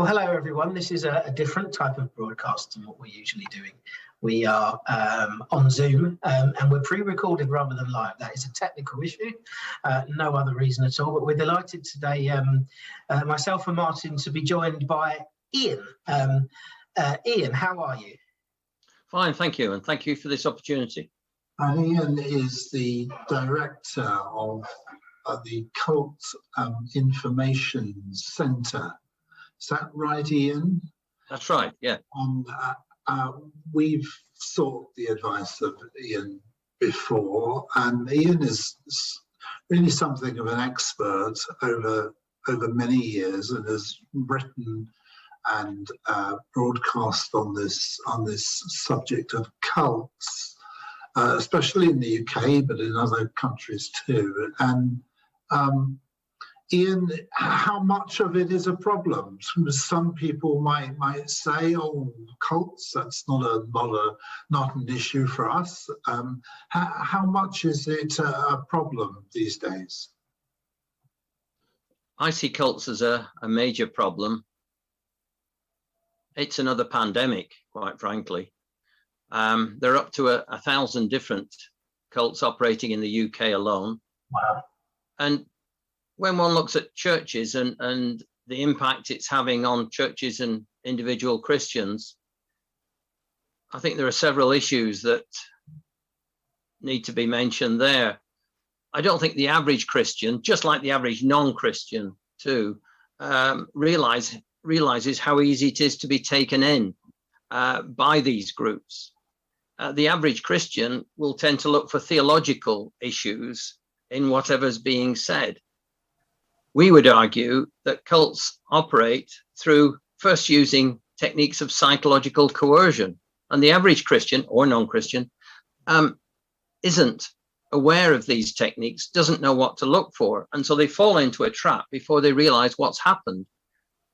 Well, hello, everyone. This is a different type of broadcast than what we're usually doing. We are on Zoom and we're pre-recorded rather than live. That is a technical issue, no other reason at all. But we're delighted today, myself and Martin, to be joined by Ian. Ian, how are you? Fine, thank you. And thank you for this opportunity. And Ian is the director of the Cult Information Centre. Is that right, Ian? That's right, yeah. And we've sought the advice of Ian before, and Ian is really something of an expert over many years, and has written and broadcast on this subject of cults, especially in the UK, but in other countries too. And Ian, how much of it is a problem? Some people might say, "Oh, cults, that's not an issue for us." How much is it a problem these days? I see cults as a major problem. It's another pandemic, quite frankly. There are up to 1,000 different cults operating in the UK alone. Wow. And when one looks at churches and the impact it's having on churches and individual Christians, I think there are several issues that need to be mentioned there. I don't think the average Christian, just like the average non-Christian too, realizes how easy it is to be taken in by these groups. The average Christian will tend to look for theological issues in whatever's being said. We would argue that cults operate through first using techniques of psychological coercion, and the average Christian or non-Christian isn't aware of these techniques, doesn't know what to look for, and so they fall into a trap before they realize what's happened.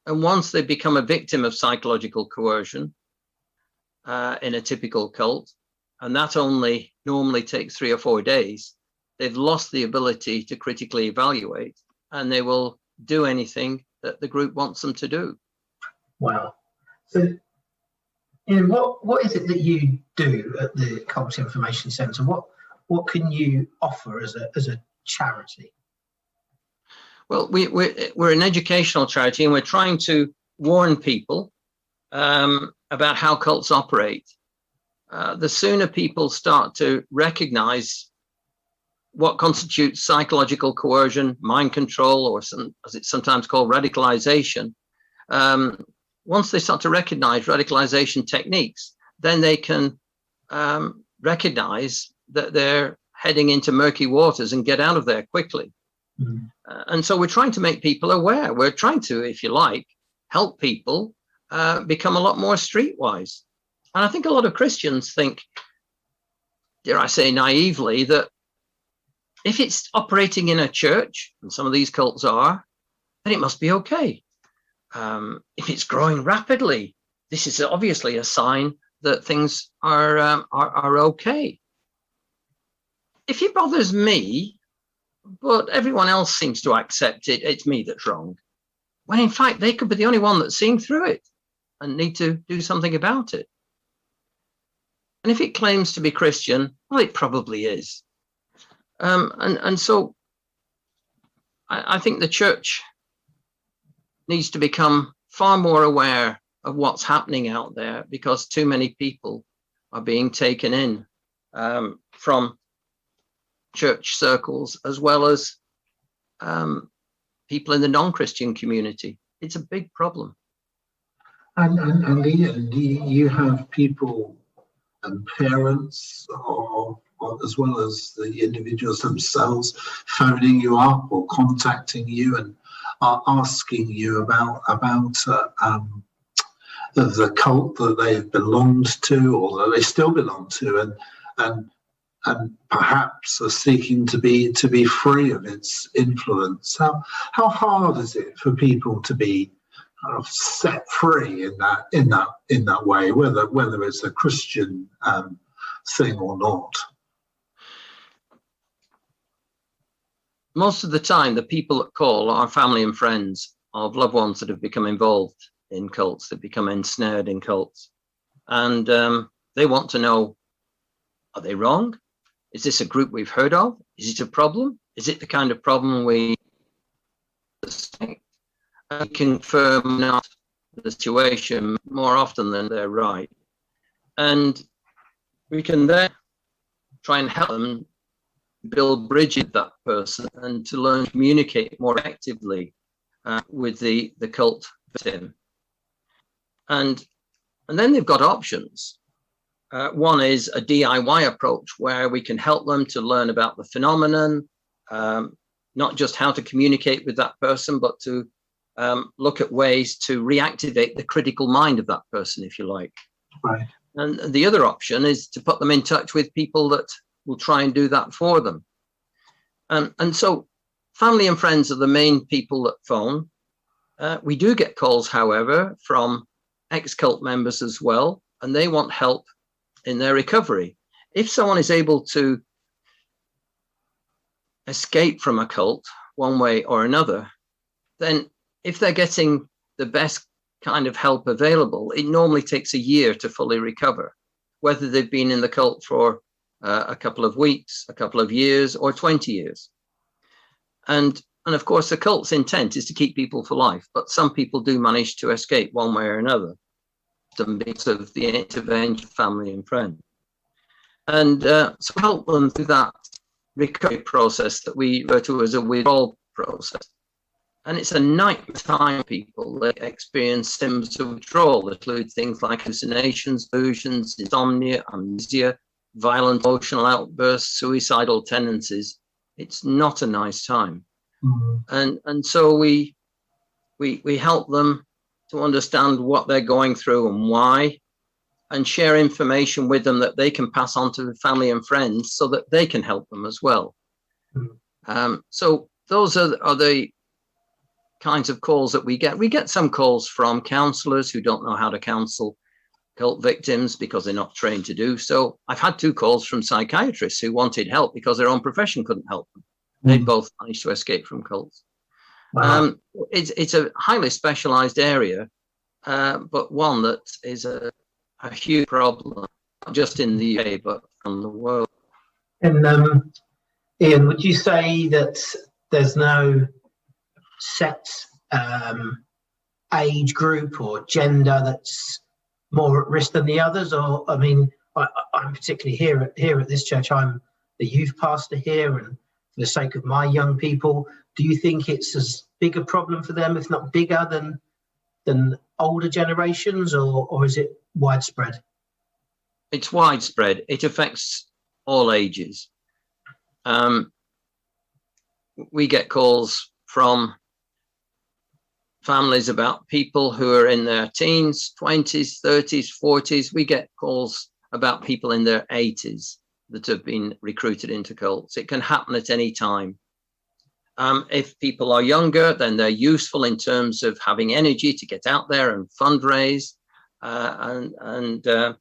And once they become a victim of psychological coercion in a typical cult, and that only normally takes 3 or 4 days, they've lost the ability to critically evaluate, and they will do anything that the group wants them to do. Wow. So, Ian, what is it that you do at the Cult Information Centre? What can you offer as a charity? Well, we're an educational charity, and we're trying to warn people about how cults operate. The sooner people start to recognize what constitutes psychological coercion, mind control, or as it's sometimes called, radicalization, once they start to recognize radicalization techniques, then they can recognize that they're heading into murky waters and get out of there quickly. Mm-hmm. And so we're trying to make people aware. We're trying to, if you like, help people become a lot more streetwise. And I think a lot of Christians think, dare I say naively, that if it's operating in a church, and some of these cults are, then it must be okay. If it's growing rapidly, this is obviously a sign that things are okay. If it bothers me, but everyone else seems to accept it, it's me that's wrong. When in fact, they could be the only one that's seeing through it and need to do something about it. And if it claims to be Christian, well, it probably is. And so I think the church needs to become far more aware of what's happening out there, because too many people are being taken in from church circles, as well as people in the non-Christian community. It's a big problem. And Ian, you have people and parents, or as well as the individuals themselves, phoning you up or contacting you and asking you about the cult that they've belonged to, or that they still belong to, and perhaps are seeking to be free of its influence. How hard is it for people to be kind of set free in that way, whether it's a Christian thing or not? Most of the time, the people that call are family and friends of loved ones that have become involved in cults. They become ensnared in cults. And they want to know, are they wrong? Is this a group we've heard of? Is it a problem? Is it the kind of problem we confirm not the situation more often than they're right? And we can then try and help them build bridges with that person and to learn to communicate more effectively with the cult victim. And then they've got options. One is a DIY approach where we can help them to learn about the phenomenon, not just how to communicate with that person, but to look at ways to reactivate the critical mind of that person, if you like. Right. And the other option is to put them in touch with people that will try and do that for them. And so family and friends are the main people that phone. We do get calls, however, from ex-cult members as well, and they want help in their recovery. If someone is able to escape from a cult one way or another, then if they're getting the best kind of help available, it normally takes a year to fully recover, whether they've been in the cult for a couple of weeks, a couple of years, or 20 years. And of course, the cult's intent is to keep people for life, but some people do manage to escape one way or another, because of the intervention of family and friends. And so help them through that recovery process that we refer to as a withdrawal process. And it's a nightmare time people that experience symptoms of withdrawal that include things like hallucinations, delusions, insomnia, amnesia, violent emotional outbursts, suicidal tendencies. It's not a nice time. Mm-hmm. And so we help them to understand what they're going through and why, and share information with them that they can pass on to family and friends so that they can help them as well. Mm-hmm. So those are the kinds of calls that we get. We get some calls from counselors who don't know how to counsel cult victims because they're not trained to do so. I've had 2 calls from psychiatrists who wanted help because their own profession couldn't help them. They both managed to escape from cults. Wow. It's a highly specialized area, but one that is a huge problem, not just in the UK, but around the world. And Ian, would you say that there's no set age group or gender that's more at risk than the others? Or, I mean, I'm particularly here at this church, I'm the youth pastor here, and for the sake of my young people, do you think it's as big a problem for them, if not bigger than older generations, or is it widespread? It's widespread. It affects all ages. We get calls from families about people who are in their teens, 20s, 30s, 40s. We get calls about people in their 80s that have been recruited into cults. It can happen at any time. If people are younger, then they're useful in terms of having energy to get out there and fundraise, and they're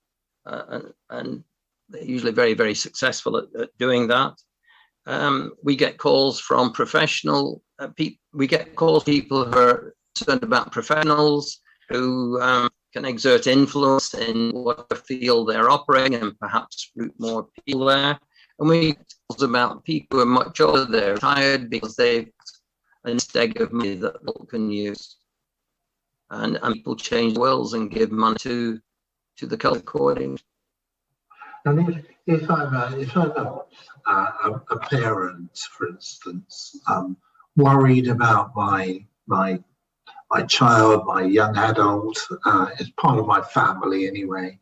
usually very, very successful at doing that. We get calls from professional people. We get calls from people who are concerned about professionals who can exert influence in whatever field they're operating and perhaps route more people there. And we get calls about people who are much older, they're retired because they've a stag of money that people can use. And people change wills and give money to the cult accordingly. And if I'm a parent, for instance, worried about my child, my young adult, as part of my family anyway,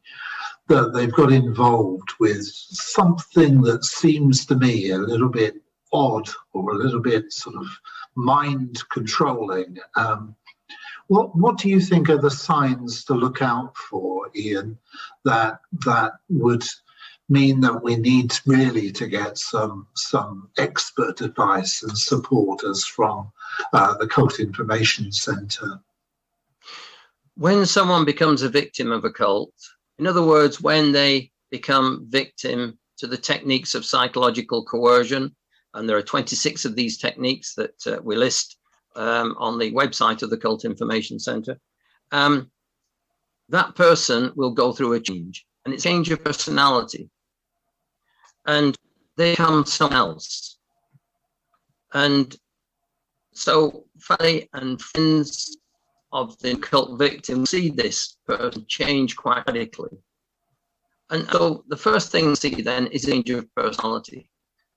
that they've got involved with something that seems to me a little bit odd or a little bit sort of mind controlling. What do you think are the signs to look out for, Ian, that would mean that we need really to get some expert advice and supporters from the Cult Information Centre? When someone becomes a victim of a cult, in other words, when they become victim to the techniques of psychological coercion, and there are 26 of these techniques that we list on the website of the Cult Information Centre, that person will go through a change, and it's a change of personality, and they become someone else. And so family and friends of the cult victim see this person change quite radically. And so the first thing to see then is a change of personality.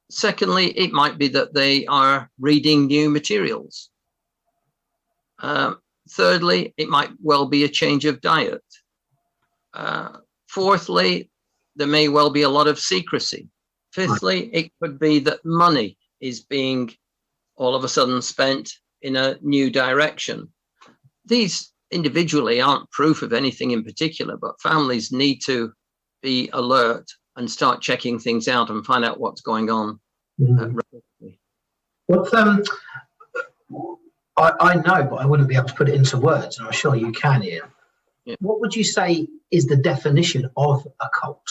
Secondly, it might be that they are reading new materials. Thirdly, it might well be a change of diet. Fourthly, there may well be a lot of secrecy. Fifthly, it could be that money is being all of a sudden spent in a new direction. These individually aren't proof of anything in particular, but families need to be alert and start checking things out and find out what's going on. What I know, but I wouldn't be able to put it into words, and I'm sure you can, Ian. Yeah. What would you say is the definition of a cult?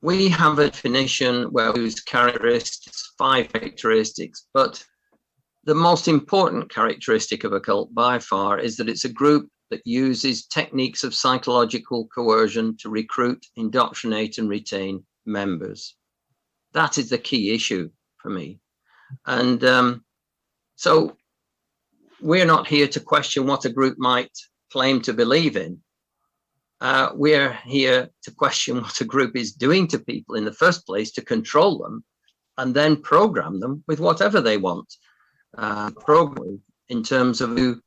We have a definition where we use characteristics, 5 characteristics, but the most important characteristic of a cult by far is that it's a group that uses techniques of psychological coercion to recruit, indoctrinate, and retain members. That is the key issue for me. And so we're not here to question what a group might claim to believe in. We're here to question what a group is doing to people in the first place to control them, and then program them with whatever they want. Program in terms of new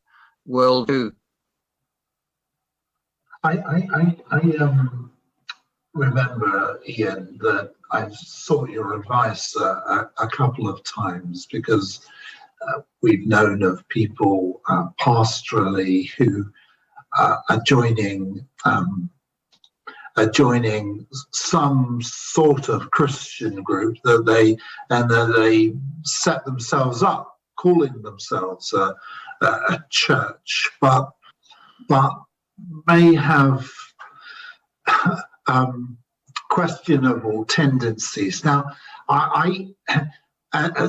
worldview. I remember, Ian, that I've sought your advice a couple of times because we've known of people pastorally who are joining some sort of Christian group that they set themselves up, calling themselves a church, but may have questionable tendencies. Now, I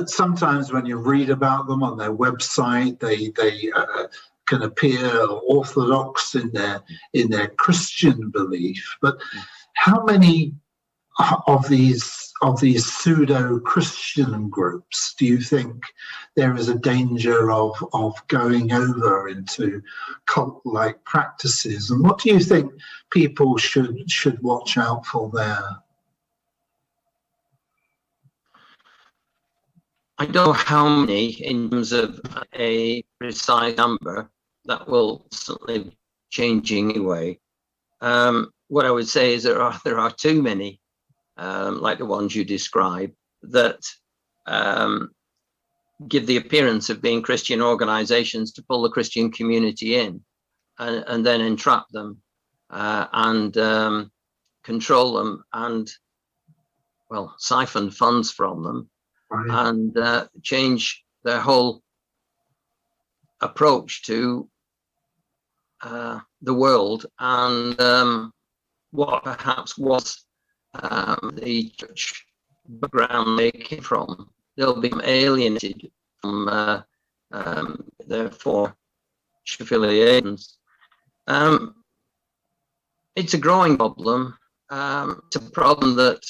sometimes when you read about them on their website, they can appear orthodox in their Christian belief. But how many of these pseudo-Christian groups do you think there is a danger of going over into cult-like practices? And what do you think people should watch out for there? I don't know how many in terms of a precise number. That will certainly be changing anyway. What I would say is there are too many, like the ones you describe, that give the appearance of being Christian organizations to pull the Christian community in and then entrap them and control them and, well, siphon funds from them. Right. And change their whole approach to the world and what perhaps was the church background they came from. They'll be alienated from their foreign affiliations. It's a growing problem. It's a problem that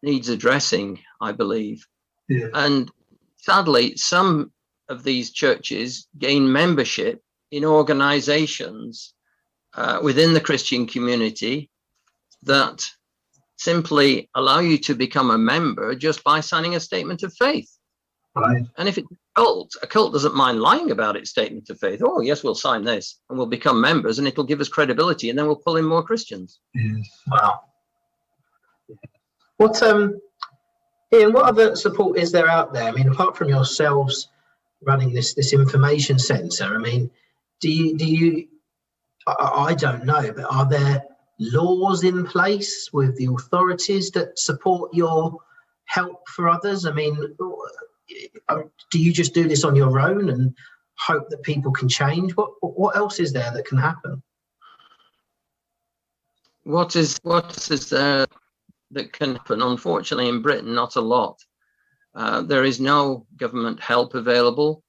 needs addressing, I believe. Yeah. And sadly, some of these churches gain membership in organizations within the Christian community that simply allow you to become a member just by signing a statement of faith. Right. And if it's a cult doesn't mind lying about its statement of faith. Oh, yes, we'll sign this and we'll become members and it'll give us credibility and then we'll pull in more Christians. Yes. Wow. What Ian, what other support is there out there? I mean, apart from yourselves running this information centre, I mean, do you I don't know, but are there laws in place with the authorities that support your help for others? I mean, do you just do this on your own and hope that people can change? What else is there that can happen? What is there that can happen? Unfortunately, in Britain, not a lot. There is no government help available.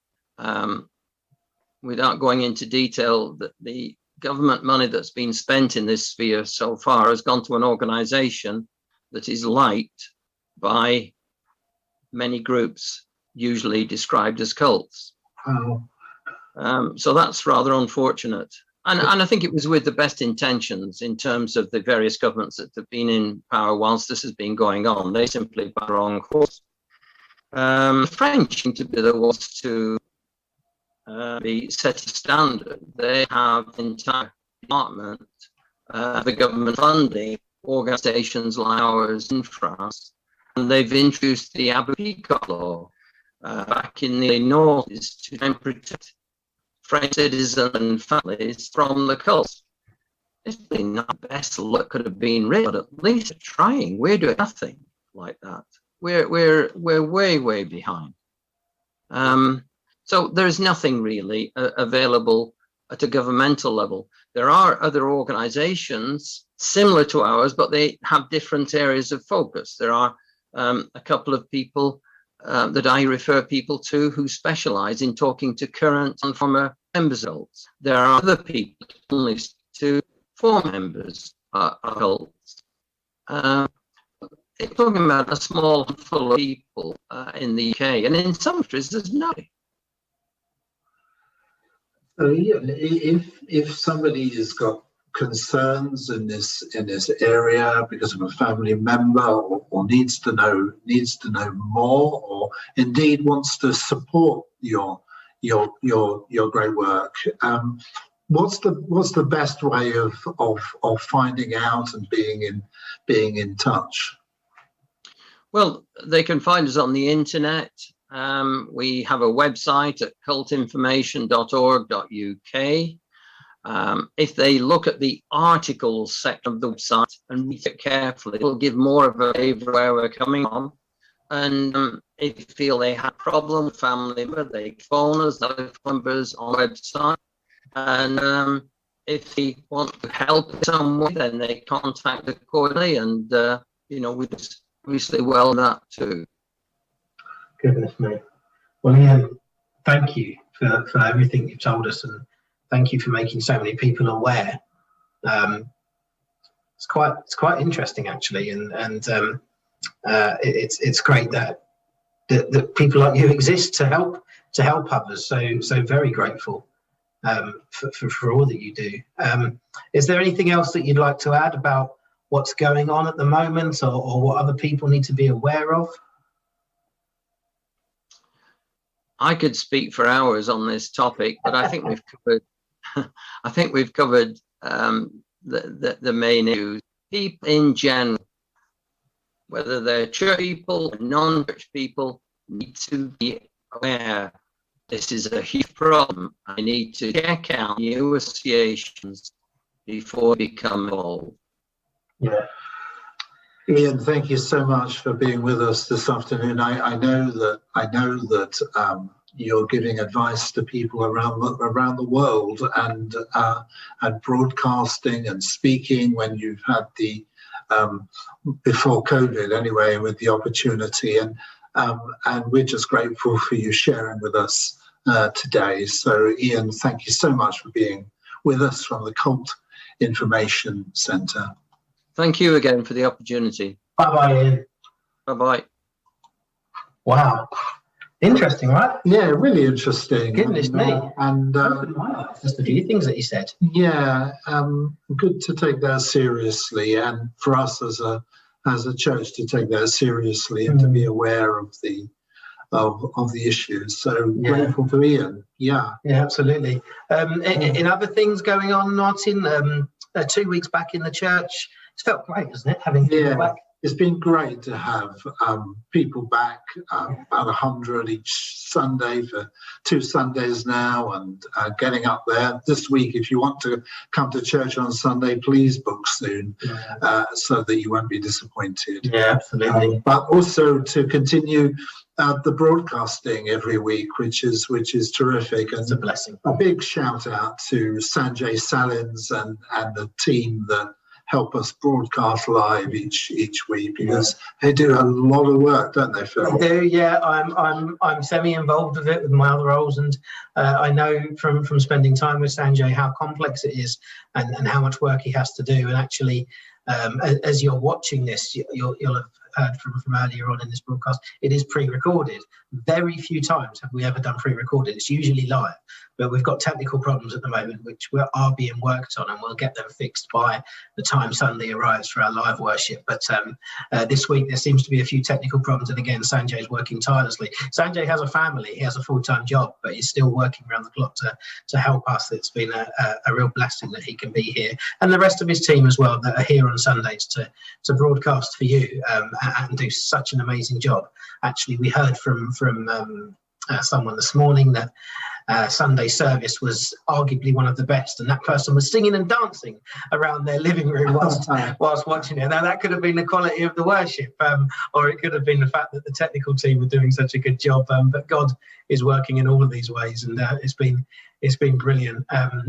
without going into detail, that the government money that's been spent in this sphere so far has gone to an organization that is liked by many groups, usually described as cults. So that's rather unfortunate. And I think it was with the best intentions in terms of the various governments that have been in power whilst this has been going on. They simply by the wrong course. The French seem to be the ones to be set a standard. They have an entire department, the government funding organizations like ours in France, and they've introduced the Abbe-Picot law back in the noughties to try and protect French citizens and families from the cults. It's really not the best that could have been written, but at least trying. We're doing nothing like that. We're way behind. So there's nothing really available at a governmental level. There are other organizations similar to ours, but they have different areas of focus. There are a couple of people that I refer people to who specialize in talking to current and former members of cults. There are other people only to former members of cults. It's talking about a small handful of people in the UK, and in some countries there's nobody. So yeah, if somebody has got concerns in this area because of a family member, or needs to know more, or indeed wants to support your great work, what's the best way of finding out and being in touch? Well, they can find us on the internet. We have a website at cultinformation.org.uk. If they look at the articles section of the website and read it carefully, it will give more of a flavour where we're coming from. And if they feel they have a problem with family member, they phone us, those numbers on the website. And if they want to help someone, then they contact us accordingly. And, we just obviously well that too. Goodness me. Well, Ian, thank you for everything you've told us, and thank you for making so many people aware. It's quite interesting actually, and it's great that people like you exist to help others. So very grateful for all that you do. Is there anything else that you'd like to add about what's going on at the moment, or what other people need to be aware of? I could speak for hours on this topic, but I think we've covered. I think we've covered the main issues. People in general, whether they're church people or non-church people, need to be aware this is a huge problem. I need to check out new associations before they become involved. Yeah. Ian, thank you so much for being with us this afternoon. I know that you're giving advice to people around the world, and broadcasting and speaking when you've had the before COVID anyway, with the opportunity, and we're just grateful for you sharing with us today. So Ian, thank you so much for being with us from the Cult Information Centre. Thank you again for the opportunity. Bye-bye, Ian. Bye-bye. Wow. Interesting, right? Yeah, really interesting. Goodness me. And just a few things that you said. Yeah, good to take that seriously, and for us as a church to take that seriously and to be aware of the issues. So grateful for Ian. Yeah. Yeah, absolutely. In other things going on, Martin, 2 weeks back in the church, it's felt great, hasn't it? Having people back. It's been great to have people back, about 100 each Sunday for 2 Sundays now, and getting up there. This week, if you want to come to church on Sunday, please book soon, so that you won't be disappointed. Yeah, absolutely. But also to continue the broadcasting every week, which is terrific. And it's a blessing. A big shout out to Sanjay Salins and the team that help us broadcast live each week, because they do a lot of work, don't they, Phil? They do, yeah. I'm semi-involved with it with my other roles, and I know from spending time with Sanjay how complex it is and how much work he has to do. And actually, as you're watching this, you'll have heard from earlier on in this broadcast, it is pre-recorded. Very few times have we ever done pre-recorded. It's usually live, but we've got technical problems at the moment which are being worked on, and we'll get them fixed by the time Sunday arrives for our live worship. But this week there seems to be a few technical problems, and again Sanjay's working tirelessly. Sanjay has a family, he has a full-time job, but he's still working around the clock to help us. It's been a real blessing that he can be here, and the rest of his team as well that are here on Sundays to broadcast for you and do such an amazing job. Actually, we heard from someone this morning that Sunday service was arguably one of the best, and that person was singing and dancing around their living room whilst watching it. Now that could have been the quality of the worship, or it could have been the fact that the technical team were doing such a good job, but God is working in all of these ways, and it's been brilliant.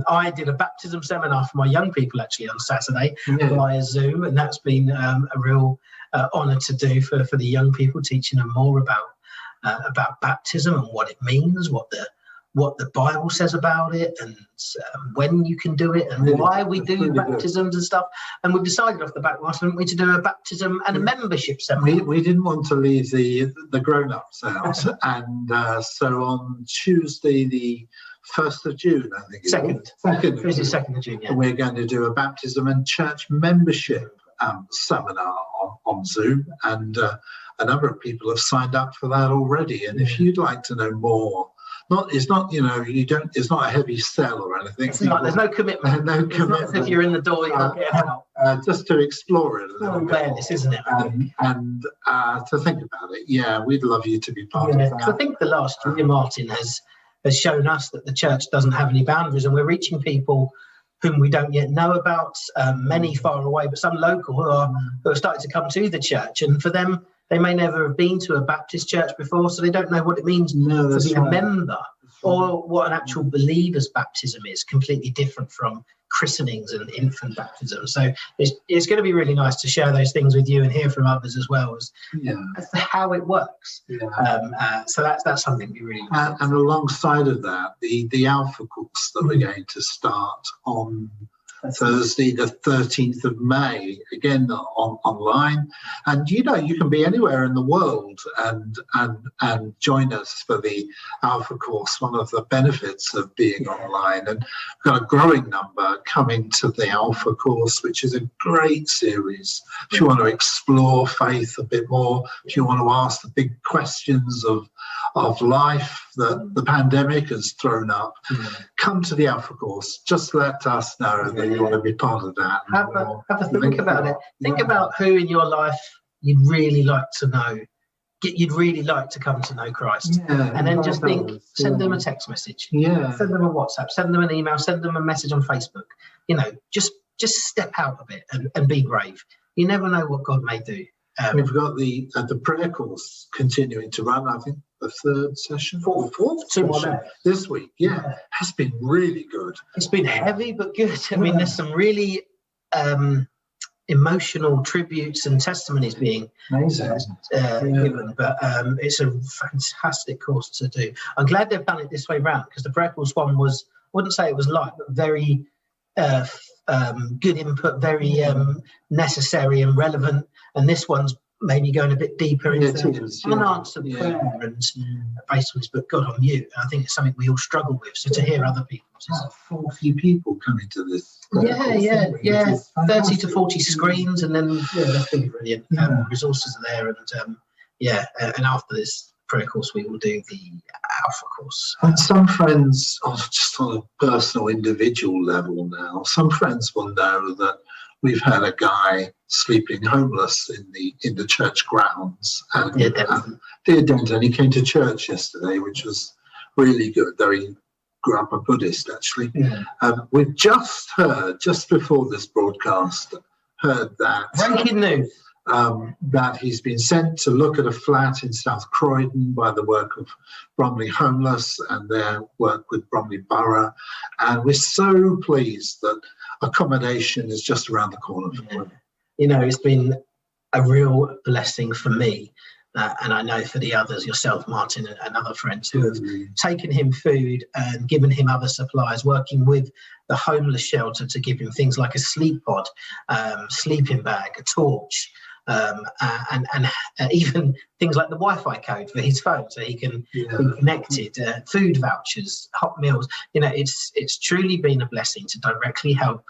I did a baptism seminar for my young people actually on Saturday via Zoom, and that's been a real honour to do for the young people, teaching them more about baptism and what it means, what the Bible says about it, and when you can do it, and why we do baptisms and stuff. And we've decided off the bat, haven't we, to do a baptism and a membership seminar. We didn't want to leave the grown-ups out, and so on Tuesday the 1st of June, I think. Second. Tuesday, 2nd of June. Yeah. We're going to do a baptism and church membership seminar on Zoom, and a number of people have signed up for that already. And if you'd like to know more, it's not a heavy sell or anything. There's no commitment. No commitment. It's not if you're in the door, you don't get out. Just to explore it a little bit. Awareness, isn't it? And to think about it. Yeah, we'd love you to be part of that. I think the last year, Martin, has shown us that the church doesn't have any boundaries, and we're reaching people whom we don't yet know about, many far away, but some local who are starting to come to the church. And for them, they may never have been to a Baptist church before, so they don't know what it means to be a member, or what an actual believer's baptism is, completely different from christenings and infant baptism. So it's going to be really nice to share those things with you and hear from others as well as to how it works. So that's something we really like. And alongside of that, the Alpha course that we're going to start on Thursday the 13th of May, again online, and you can be anywhere in the world and join us for the Alpha course. One of the benefits of being online, and we've got a growing number coming to the Alpha course, which is a great series. If you want to explore faith a bit more, if you want to ask the big questions of life that the pandemic has thrown up, come to the Alpha course. Just let us know that you want to be part of that. Have a think about it. Think about who in your life you'd really like to know. You'd really like to come to know Christ. And then just send them a text message. Send them a WhatsApp. Send them an email. Send them a message on Facebook. Just step out of it and be brave. You never know what God may do. We've got the prayer course continuing to run. I think the third session, fourth session this week. Has been really good. It's been heavy but good. I mean, there's some really emotional tributes and testimonies being given, but it's a fantastic course to do. I'm glad they've done it this way round, because the prayer course one was, I wouldn't say it was light, but very good input, very necessary and relevant, and this one's maybe going a bit deeper into unanswered prayer and based on this book, God on You. And I think it's something we all struggle with. So to hear other people, 40 people coming to this. 30 to 40 screens, and then that's really brilliant. Resources are there, and and after this prayer course, we will do the Alpha course. And some friends, just on a personal, individual level now, some friends will know that we've had a guy sleeping homeless in the church grounds. And Dear Denton, he came to church yesterday, which was really good. Though he grew up a Buddhist, actually. We've just heard, just before this broadcast, that breaking news. that he's been sent to look at a flat in South Croydon by the work of Bromley Homeless and their work with Bromley Borough. And we're so pleased that accommodation is just around the corner from him. You know, it's been a real blessing for me. And I know for the others, yourself, Martin, and other friends who have taken him food and given him other supplies, working with the homeless shelter to give him things like a sleep pod, sleeping bag, a torch, and even things like the Wi-Fi code for his phone so he can be connected, food vouchers, hot meals. You know, it's truly been a blessing to directly help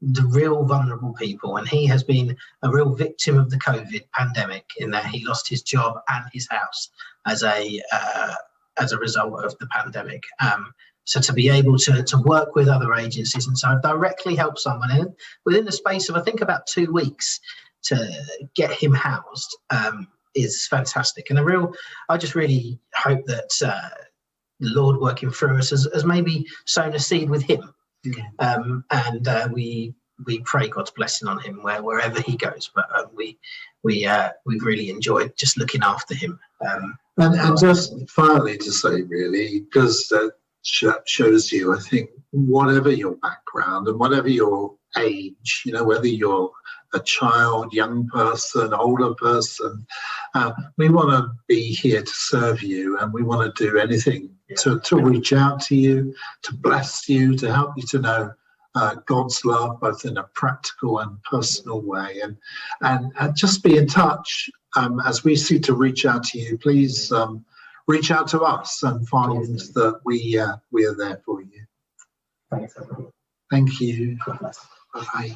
the real vulnerable people, and he has been a real victim of the COVID pandemic in that he lost his job and his house as a result of the pandemic. So to be able to work with other agencies and so directly help someone within the space of I think about 2 weeks to get him housed is fantastic. And I just really hope that the Lord working through us has maybe sown a seed with him. And we pray God's blessing on him wherever he goes. But we've really enjoyed just looking after him. And just finally to say, really, because that shows you, I think, whatever your background and whatever your age, you know, whether you're a child, young person, older person, we want to be here to serve you, and we want to do anything to reach out to you, to bless you, to help you to know God's love, both in a practical and personal way, and just be in touch as we seek to reach out to you. Please reach out to us and find that we are there for you. Thanks, everyone. Thank you. God bless. Bye.